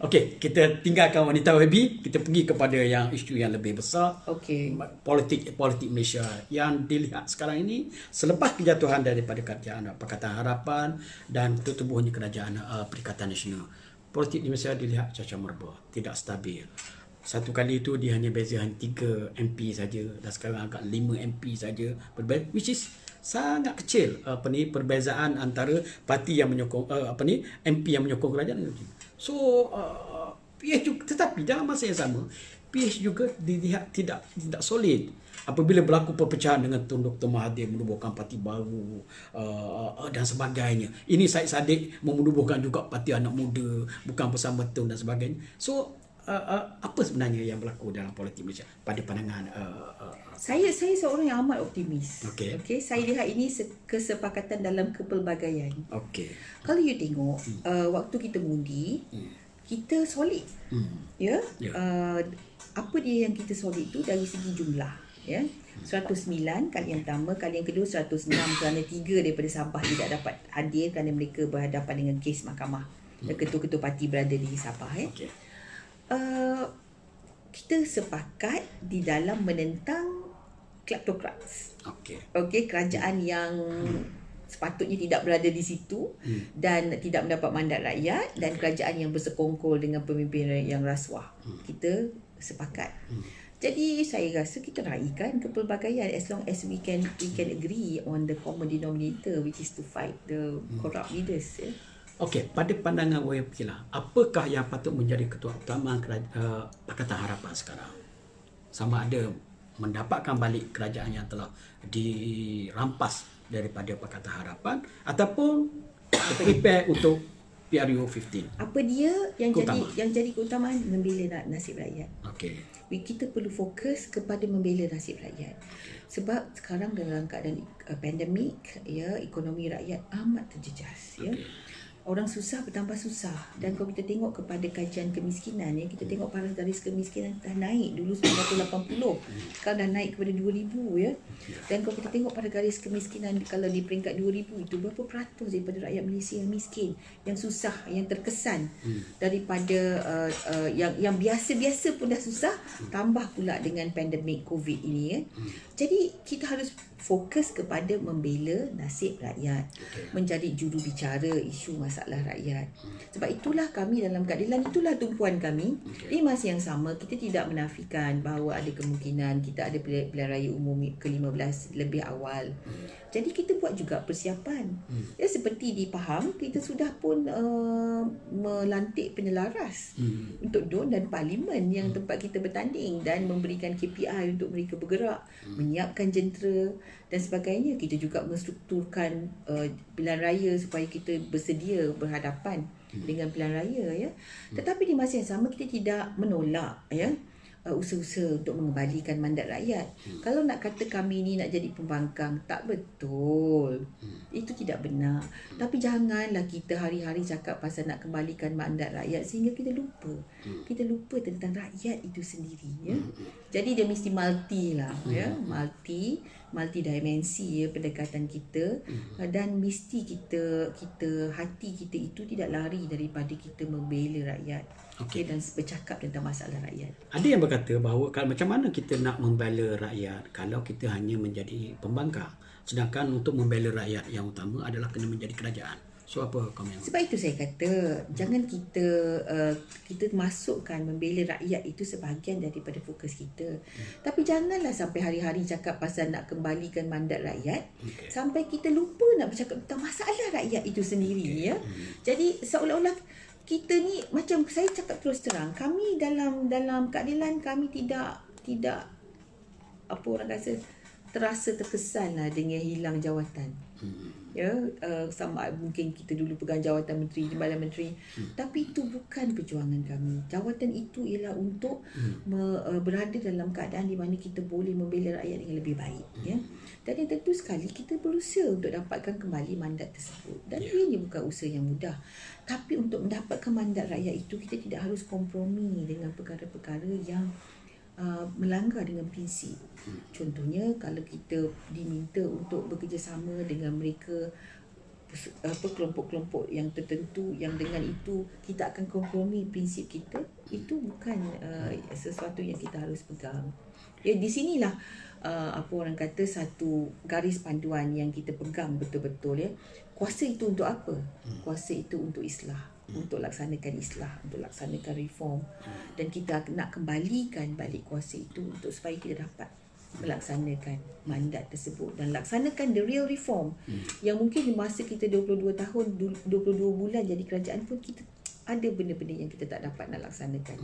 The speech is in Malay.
Okey, kita tinggalkan wanita Wahabi, kita pergi kepada yang isu yang lebih besar. Okey. Politik Malaysia yang dilihat sekarang ini selepas kejatuhan daripada kerajaan Pakatan Harapan dan tertubuhnya kerajaan Perikatan Nasional. Politik di Malaysia dilihat cacar merbah, tidak stabil. Satu kali itu dia hanya beza hanya 3 MP saja dan sekarang agak 5 MP saja berbeza, which is sangat kecil perbezaan antara parti yang menyokong MP yang menyokong kerajaan. So PH juga, tetapi dalam masa yang sama PH juga dilihat tidak solid apabila berlaku perpecahan dengan Tun Dr. Mahathir menubuhkan parti baru dan sebagainya. Ini Syed Saddiq menubuhkan juga parti anak muda bukan bersama Tun dan sebagainya. So apa sebenarnya yang berlaku dalam politik Malaysia pada pandangan Saya seorang yang amat optimis. Okey. Saya lihat ini kesepakatan dalam kepelbagaian. Okey. Kalau you tengok waktu kita mengundi, kita solid. Ya. Apa dia yang kita solid tu dari segi jumlah, ya. 109 kali yang pertama, kali yang kedua 106 kerana 3 daripada Sabah tidak dapat hadir kerana mereka berhadapan dengan kes mahkamah. Ketua-ketua parti berada di Sabah, ya. Okey. Kita sepakat di dalam menentang kleptokrats. Okey, kerajaan yang sepatutnya tidak berada di situ dan tidak mendapat mandat rakyat dan kerajaan yang bersekongkol dengan pemimpin yang rasuah. Kita sepakat. Jadi saya rasa kita raikan kepelbagaian as long as we can agree on the common denominator, which is to fight the corrupt leaders, ya. Okey, pada pandangan YP lah, apakah yang patut menjadi ketua utama Pakatan Harapan sekarang? Sama ada mendapatkan balik kerajaan yang telah dirampas daripada Pakatan Harapan ataupun prepare untuk PRU 15. Apa dia yang jadi keutamaan? Membela nasib rakyat. Okey. Kita perlu fokus kepada membela nasib rakyat. Sebab sekarang dalam keadaan pandemik, ya, ekonomi rakyat amat terjejas, ya. Orang susah bertambah susah. Dan kalau kita tengok kepada kajian kemiskinan, ya, kita tengok paras garis kemiskinan dah naik. Dulu 980, sekarang dah naik kepada 2000, ya. Dan kalau kita tengok pada garis kemiskinan, kalau di peringkat 2000 itu berapa peratus daripada rakyat Malaysia yang miskin, yang susah, yang terkesan daripada yang biasa-biasa pun dah susah, tambah pula dengan pandemik COVID ini, ya. Jadi kita harus fokus kepada membela nasib rakyat, menjadi juru bicara isu masalah rakyat. Sebab itulah kami dalam keadilan, itulah tumpuan kami. Di masa yang sama, kita tidak menafikan bahawa ada kemungkinan kita ada pilihan raya umum ke-15 lebih awal. Jadi kita buat juga persiapan. Ya, seperti dipaham, kita sudah pun melantik penyelaras untuk DUN dan Parlimen yang tempat kita bertanding dan memberikan KPI untuk mereka bergerak, menyiapkan jentera dan sebagainya. Kita juga menstrukturkan pilihan raya supaya kita bersedia berhadapan dengan pilihan raya, ya. Tetapi di masa yang sama kita tidak menolak, ya, usaha-usaha untuk mengembalikan mandat rakyat. Kalau nak kata kami ni nak jadi pembangkang, tak betul. Itu tidak benar. Tapi janganlah kita hari-hari cakap pasal nak kembalikan mandat rakyat sehingga kita lupa. Kita lupa tentang rakyat itu sendiri, ya. Jadi dia mesti multi lah, ya. Multi dimensi, ya, pendekatan kita, dan mesti kita hati kita itu tidak lari daripada kita membela rakyat. Okey. Dan bercakap tentang masalah rakyat. Ada yang berkata bahawa macam mana kita nak membela rakyat kalau kita hanya menjadi pembangkang, sedangkan untuk membela rakyat yang utama adalah kena menjadi kerajaan. So apa komen? Sebab itu saya kata jangan kita masukkan membela rakyat itu sebahagian daripada fokus kita. Tapi janganlah sampai hari-hari cakap pasal nak kembalikan mandat rakyat, sampai kita lupa nak bercakap tentang masalah rakyat itu sendiri, ya. Jadi seolah-olah kita ni, macam saya cakap terus terang, kami dalam keadilan kami tidak apa orang kata terasa terkesan lah dengan hilang jawatan. Ya, sama mungkin kita dulu pegang jawatan menteri, timbalan menteri, tapi itu bukan perjuangan kami. Jawatan itu ialah untuk berada dalam keadaan di mana kita boleh membela rakyat dengan lebih baik, ya. Dan yang tentu sekali kita berusaha untuk dapatkan kembali mandat tersebut. Dan ini bukan usaha yang mudah. Tapi untuk mendapatkan mandat rakyat itu, kita tidak harus kompromi dengan perkara-perkara yang melanggar dengan prinsip. Contohnya kalau kita diminta untuk bekerjasama dengan mereka kelompok-kelompok yang tertentu yang dengan itu kita akan kompromi prinsip kita, itu bukan sesuatu yang kita harus pegang. Ya, di sinilah apa orang kata satu garis panduan yang kita pegang betul-betul ya. Kuasa itu untuk apa? Kuasa itu untuk islah, untuk laksanakan islah, untuk laksanakan reform, dan kita nak kembalikan balik kuasa itu untuk supaya kita dapat melaksanakan mandat tersebut dan laksanakan the real reform yang mungkin di masa kita 22 tahun 22 bulan jadi kerajaan pun kita ada benda-benda yang kita tak dapat nak laksanakan.